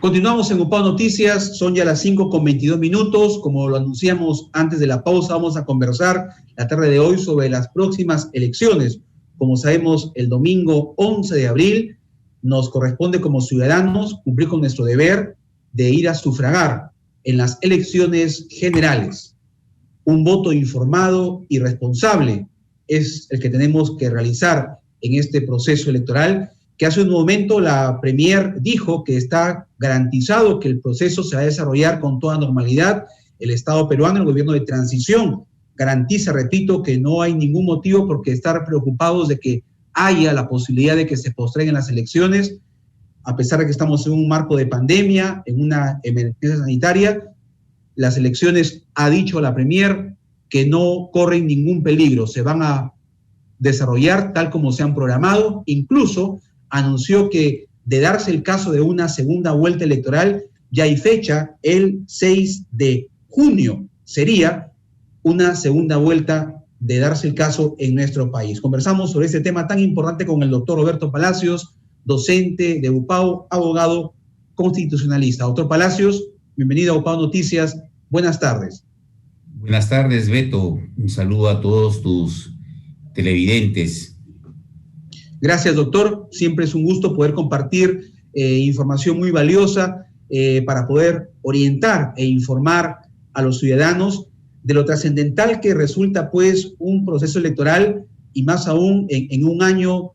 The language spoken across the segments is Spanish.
Continuamos en UPAO Noticias, son ya las 5:22. Como lo anunciamos antes de la pausa, vamos a conversar la tarde de hoy sobre las próximas elecciones. Como sabemos, el domingo 11 de abril nos corresponde como ciudadanos cumplir con nuestro deber de ir a sufragar en las elecciones generales. Un voto informado y responsable es el que tenemos que realizar en este proceso electoral, que hace un momento la Premier dijo que está garantizado que el proceso se va a desarrollar con toda normalidad. El Estado peruano, el gobierno de transición, garantiza, repito, que no hay ningún motivo por qué estar preocupados de que haya la posibilidad de que se postreguen las elecciones, a pesar de que estamos en un marco de pandemia, en una emergencia sanitaria. Las elecciones, ha dicho la Premier, que no corren ningún peligro, se van a desarrollar tal como se han programado. Incluso anunció que, de darse el caso de una segunda vuelta electoral, ya hay fecha, el 6 de junio sería una segunda vuelta de darse el caso en nuestro país. Conversamos sobre este tema tan importante con el doctor Roberto Palacios, docente de UPAO, abogado constitucionalista. Doctor Palacios, bienvenido a UPAO Noticias. Buenas tardes. Buenas tardes, Beto. Un saludo a todos tus televidentes. Gracias, doctor. Siempre es un gusto poder compartir información muy valiosa para poder orientar e informar a los ciudadanos de lo trascendental que resulta, pues, un proceso electoral, y más aún en un año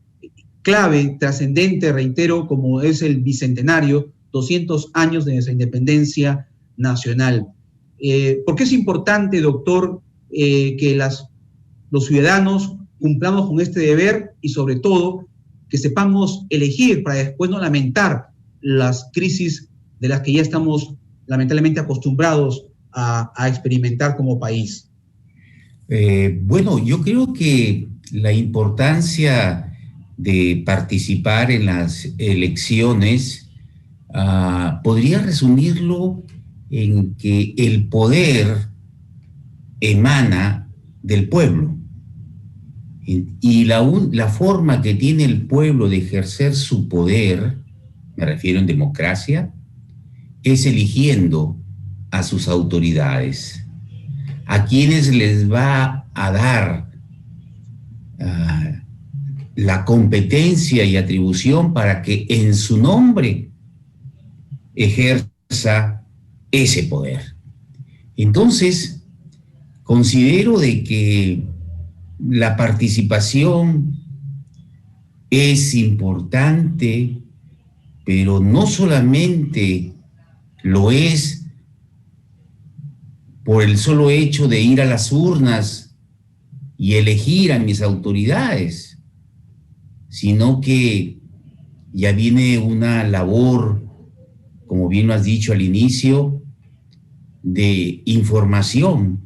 clave, trascendente, reitero, como es el bicentenario, 200 años de nuestra independencia nacional. ¿Por qué es importante, doctor, que los ciudadanos cumplamos con este deber y, sobre todo, que sepamos elegir para después no lamentar las crisis de las que ya estamos lamentablemente acostumbrados a experimentar como país? Bueno, yo creo que la importancia de participar en las elecciones podría resumirlo en que el poder emana del pueblo. Y la forma que tiene el pueblo de ejercer su poder, me refiero en democracia, es eligiendo a sus autoridades, a quienes les va a dar la competencia y atribución para que en su nombre ejerza ese poder. Entonces, considero de que la participación es importante, pero no solamente lo es por el solo hecho de ir a las urnas y elegir a mis autoridades, sino que ya viene una labor, como bien lo has dicho al inicio, de información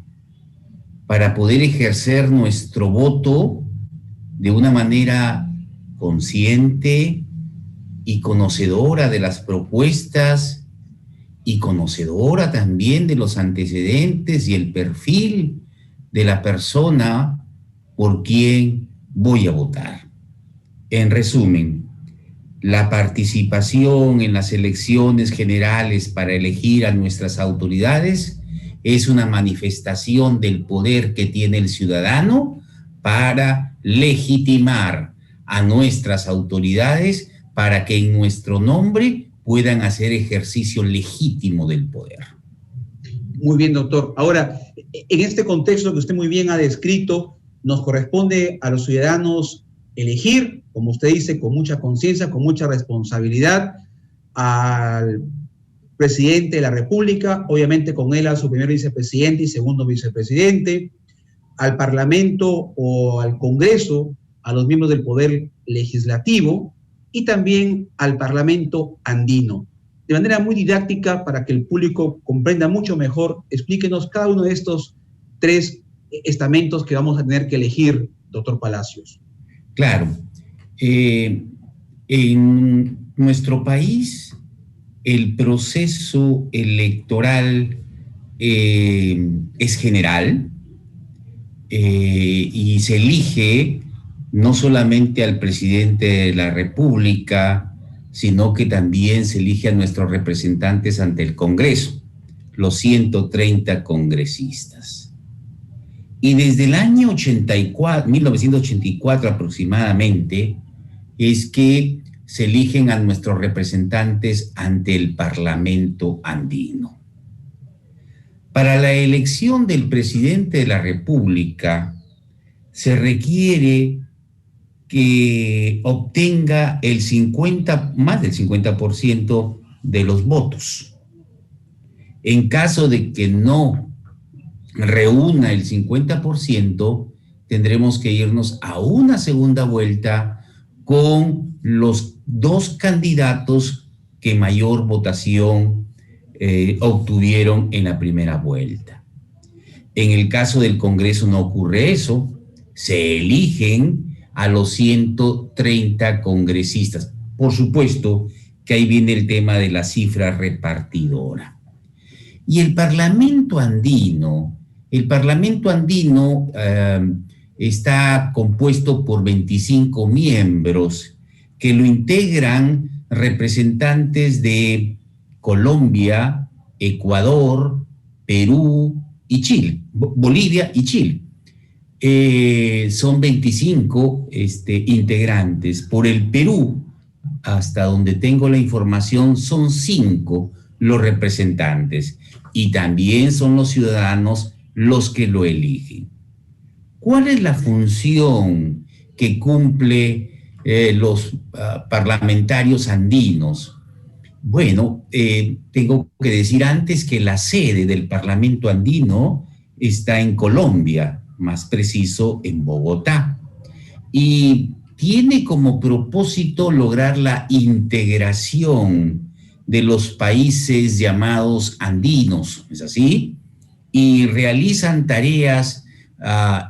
para poder ejercer nuestro voto de una manera consciente y conocedora de las propuestas y conocedora también de los antecedentes y el perfil de la persona por quien voy a votar. En resumen, la participación en las elecciones generales para elegir a nuestras autoridades es una manifestación del poder que tiene el ciudadano para legitimar a nuestras autoridades para que en nuestro nombre puedan hacer ejercicio legítimo del poder. Muy bien, doctor. Ahora, en este contexto que usted muy bien ha descrito, nos corresponde a los ciudadanos elegir, como usted dice, con mucha conciencia, con mucha responsabilidad, al presidente de la República, obviamente con él a su primer vicepresidente y segundo vicepresidente, al Parlamento o al Congreso, a los miembros del Poder Legislativo y también al Parlamento andino. De manera muy didáctica, para que el público comprenda mucho mejor, explíquenos cada uno de estos tres estamentos que vamos a tener que elegir, doctor Palacios. Claro. En nuestro país, el proceso electoral es general y se elige no solamente al presidente de la República, sino que también se elige a nuestros representantes ante el Congreso, los 130 congresistas. Y desde el año 1984 aproximadamente, es que se eligen a nuestros representantes ante el Parlamento andino. Para la elección del presidente de la República se requiere que obtenga más del 50% de los votos. En caso de que no reúna el 50%, tendremos que irnos a una segunda vuelta con los dos candidatos que mayor votación obtuvieron en la primera vuelta. En el caso del Congreso no ocurre eso, se eligen a los 130 congresistas. Por supuesto que ahí viene el tema de la cifra repartidora. Y el Parlamento andino está compuesto por 25 miembros que lo integran representantes de Colombia, Ecuador, Perú y Chile, Bolivia y Chile. Son 25 integrantes. Por el Perú, hasta donde tengo la información, son 5 los representantes y también son los ciudadanos los que lo eligen. ¿Cuál es la función que cumple los parlamentarios andinos? Bueno, tengo que decir antes que la sede del Parlamento andino está en Colombia, más preciso en Bogotá, y tiene como propósito lograr la integración de los países llamados andinos, ¿es así? Y realizan tareas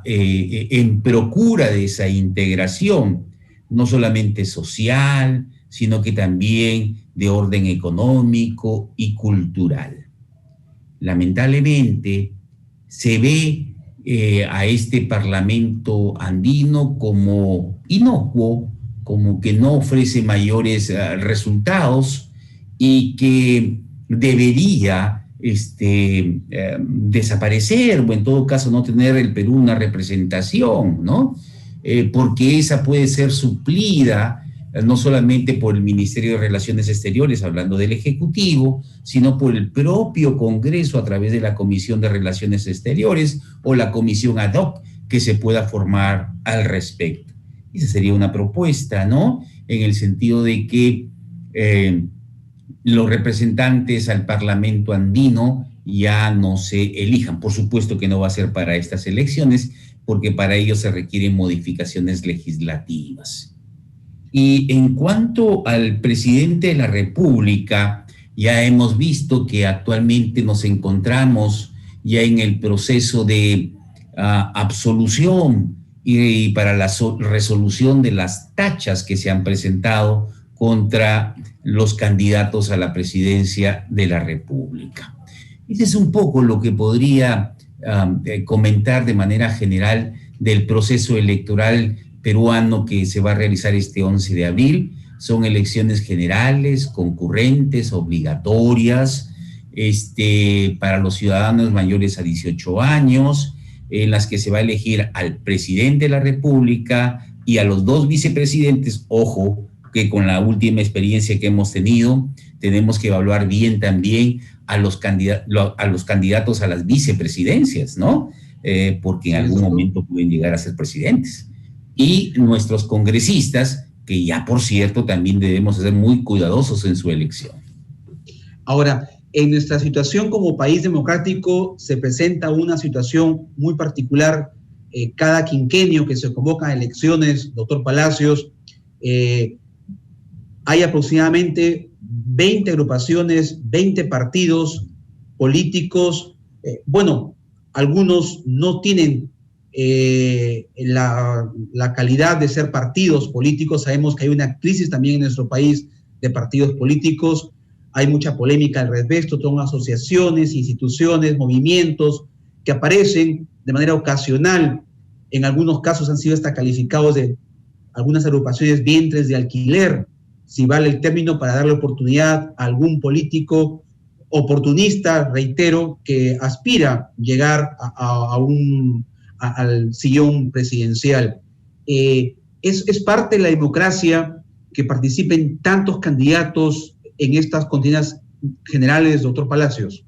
en procura de esa integración, no solamente social, sino que también de orden económico y cultural. Lamentablemente, se ve a este Parlamento andino como inocuo, como que no ofrece mayores resultados y que debería desaparecer o en todo caso no tener el Perú una representación, ¿no? Porque esa puede ser suplida no solamente por el Ministerio de Relaciones Exteriores, hablando del Ejecutivo, sino por el propio Congreso a través de la Comisión de Relaciones Exteriores o la comisión ad hoc que se pueda formar al respecto. Esa sería una propuesta, ¿no? En el sentido de que los representantes al Parlamento andino ya no se elijan. Por supuesto que no va a ser para estas elecciones, porque para ello se requieren modificaciones legislativas. Y en cuanto al presidente de la República, ya hemos visto que actualmente nos encontramos ya en el proceso de absolución y para la resolución de las tachas que se han presentado contra los candidatos a la presidencia de la República. Ese es un poco lo que podría comentar de manera general del proceso electoral peruano que se va a realizar este 11 de abril. Son elecciones generales, concurrentes, obligatorias, para los ciudadanos mayores a 18 años, en las que se va a elegir al presidente de la República y a los 2 vicepresidentes. Ojo, que con la última experiencia que hemos tenido, tenemos que evaluar bien también a los candidatos a las vicepresidencias, ¿no? Porque en algún momento pueden llegar a ser presidentes. Y nuestros congresistas, que ya por cierto también debemos ser muy cuidadosos en su elección. Ahora, en nuestra situación como país democrático se presenta una situación muy particular. Cada quinquenio que se convocan elecciones, doctor Palacios, hay aproximadamente 20 agrupaciones, 20 partidos políticos. Algunos no tienen la calidad de ser partidos políticos. Sabemos que hay una crisis también en nuestro país de partidos políticos. Hay mucha polémica al respecto, son asociaciones, instituciones, movimientos que aparecen de manera ocasional. En algunos casos han sido hasta calificados de algunas agrupaciones vientres de alquiler. si vale el término, para darle oportunidad a algún político oportunista, reitero, que aspira a llegar al sillón presidencial. Es parte de la democracia que participen tantos candidatos en estas contiendas generales, doctor Palacios.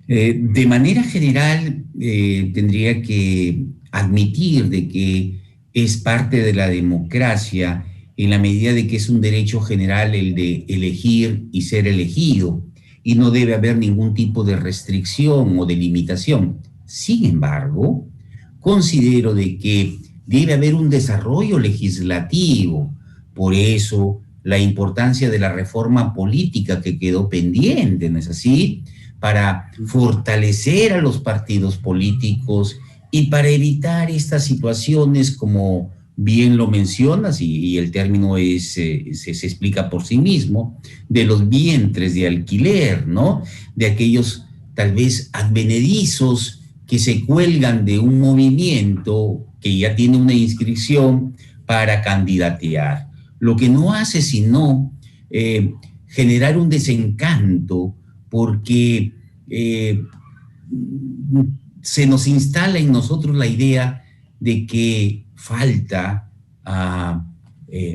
De manera general, tendría que admitir de que es parte de la democracia en la medida de que es un derecho general el de elegir y ser elegido, y no debe haber ningún tipo de restricción o de limitación. Sin embargo, considero de que debe haber un desarrollo legislativo. Por eso, la importancia de la reforma política que quedó pendiente, ¿no es así?, para fortalecer a los partidos políticos y para evitar estas situaciones, como bien lo mencionas, y el término se explica por sí mismo, de los vientres de alquiler, ¿no? De aquellos tal vez advenedizos que se cuelgan de un movimiento que ya tiene una inscripción para candidatear. Lo que no hace sino generar un desencanto, porque se nos instala en nosotros la idea de que falta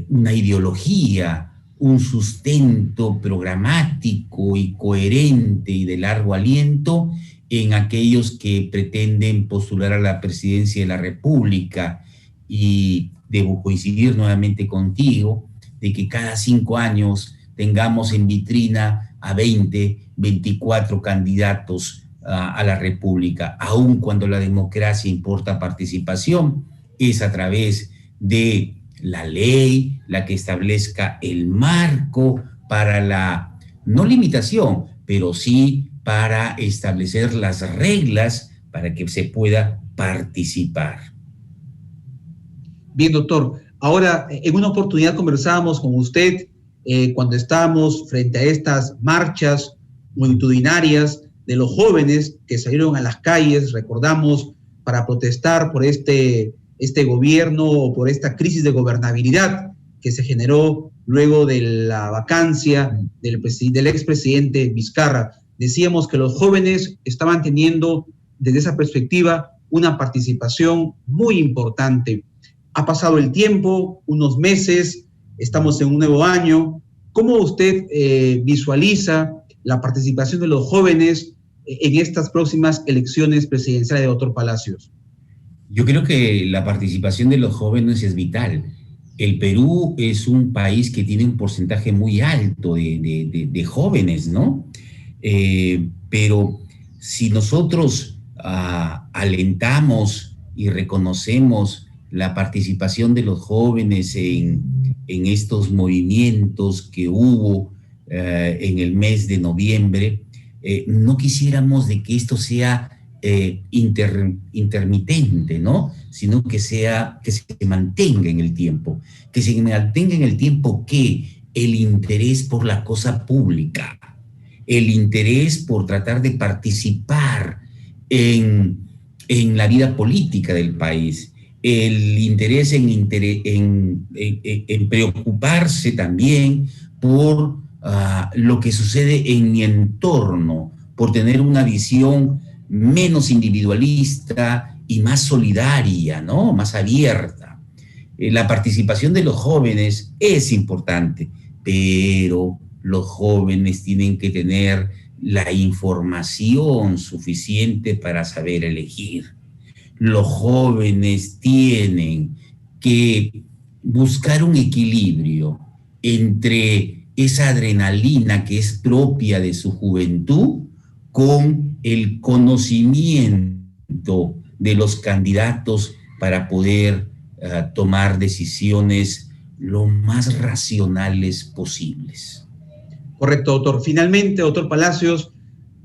una ideología, un sustento programático y coherente y de largo aliento en aquellos que pretenden postular a la presidencia de la República. Y debo coincidir nuevamente contigo de que cada 5 años tengamos en vitrina a 20, 24 candidatos a la República, aun cuando la democracia importa participación, es a través de la ley la que establezca el marco para la, no limitación, pero sí para establecer las reglas para que se pueda participar. Bien, doctor. Ahora, en una oportunidad conversábamos con usted cuando estábamos frente a estas marchas multitudinarias de los jóvenes que salieron a las calles, recordamos, para protestar por este gobierno o por esta crisis de gobernabilidad que se generó luego de la vacancia del expresidente Vizcarra. Decíamos que los jóvenes estaban teniendo, desde esa perspectiva, una participación muy importante. Ha pasado el tiempo, unos meses, estamos en un nuevo año. ¿Cómo usted visualiza la participación de los jóvenes en estas próximas elecciones presidenciales, doctor Palacios? Yo creo que la participación de los jóvenes es vital. El Perú es un país que tiene un porcentaje muy alto de jóvenes, ¿no? Pero si nosotros alentamos y reconocemos la participación de los jóvenes en estos movimientos que hubo en el mes de noviembre, no quisiéramos de que esto sea intermitente, ¿no? Sino que se mantenga en el tiempo. Que se mantenga en el tiempo ¿qué? El interés por la cosa pública, el interés por tratar de participar en la vida política del país, el interés en preocuparse también por lo que sucede en mi entorno, por tener una visión menos individualista y más solidaria, ¿no? Más abierta. La participación de los jóvenes es importante, pero los jóvenes tienen que tener la información suficiente para saber elegir. Los jóvenes tienen que buscar un equilibrio entre esa adrenalina que es propia de su juventud con el conocimiento de los candidatos para poder tomar decisiones lo más racionales posibles. Correcto, doctor. Finalmente, doctor Palacios,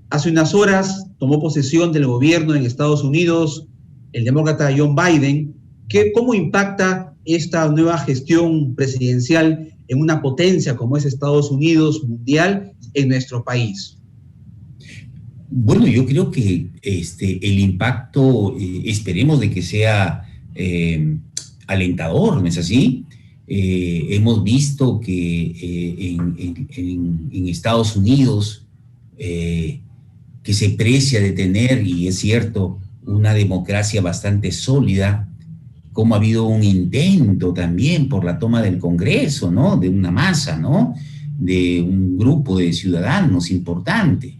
hace unas horas tomó posesión del gobierno en Estados Unidos el demócrata John Biden. ¿Cómo impacta esta nueva gestión presidencial en una potencia como es Estados Unidos mundial en nuestro país? Bueno, yo creo que el impacto, esperemos de que sea alentador, ¿no es así? hemos visto que en Estados Unidos, que se precia de tener, y es cierto, una democracia bastante sólida, como ha habido un intento también por la toma del Congreso, ¿no? De una masa, ¿no? De un grupo de ciudadanos importante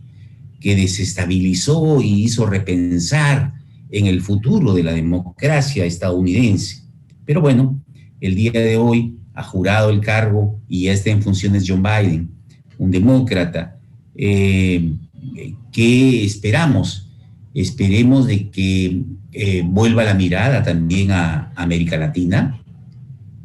que desestabilizó y hizo repensar en el futuro de la democracia estadounidense. Pero bueno, el día de hoy ha jurado el cargo y ya está en funciones John Biden, un demócrata. ¿Qué esperamos? Esperemos de que vuelva la mirada también a América Latina,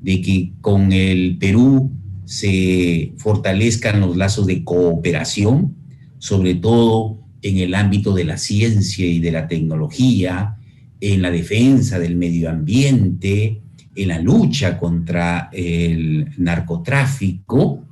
de que con el Perú se fortalezcan los lazos de cooperación, sobre todo en el ámbito de la ciencia y de la tecnología, en la defensa del medio ambiente, en la lucha contra el narcotráfico,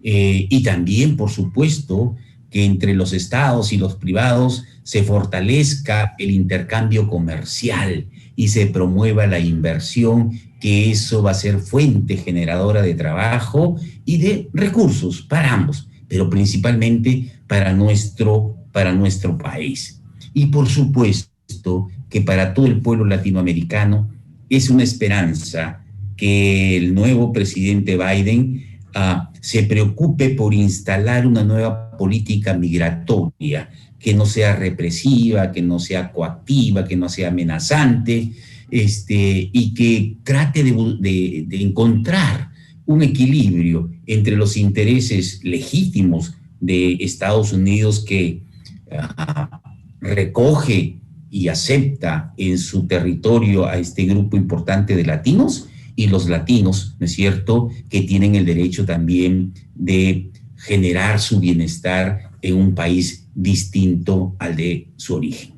y también, por supuesto, que entre los estados y los privados se fortalezca el intercambio comercial y se promueva la inversión, que eso va a ser fuente generadora de trabajo y de recursos para ambos, pero principalmente para nuestro país. Y por supuesto que para todo el pueblo latinoamericano es una esperanza que el nuevo presidente Biden se preocupe por instalar una nueva política migratoria que no sea represiva, que no sea coactiva, que no sea amenazante, y que trate de encontrar un equilibrio entre los intereses legítimos de Estados Unidos, que recoge y acepta en su territorio a este grupo importante de latinos, y los latinos, ¿no es cierto?, que tienen el derecho también de generar su bienestar en un país distinto al de su origen.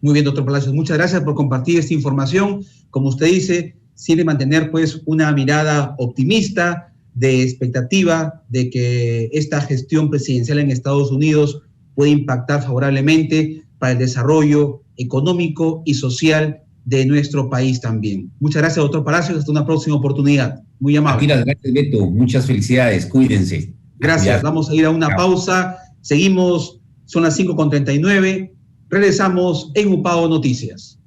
Muy bien, doctor Palacios, muchas gracias por compartir esta información. Como usted dice, siempre mantener pues una mirada optimista, de expectativa de que esta gestión presidencial en Estados Unidos puede impactar favorablemente para el desarrollo económico y social de nuestro país también. Muchas gracias, doctor Palacios. Hasta una próxima oportunidad. Muy amable. Aquí las gracias, Beto. Muchas felicidades. Cuídense. Gracias. Vamos a ir a una pausa. Seguimos. Son las 5:39. Regresamos en UPAO Noticias.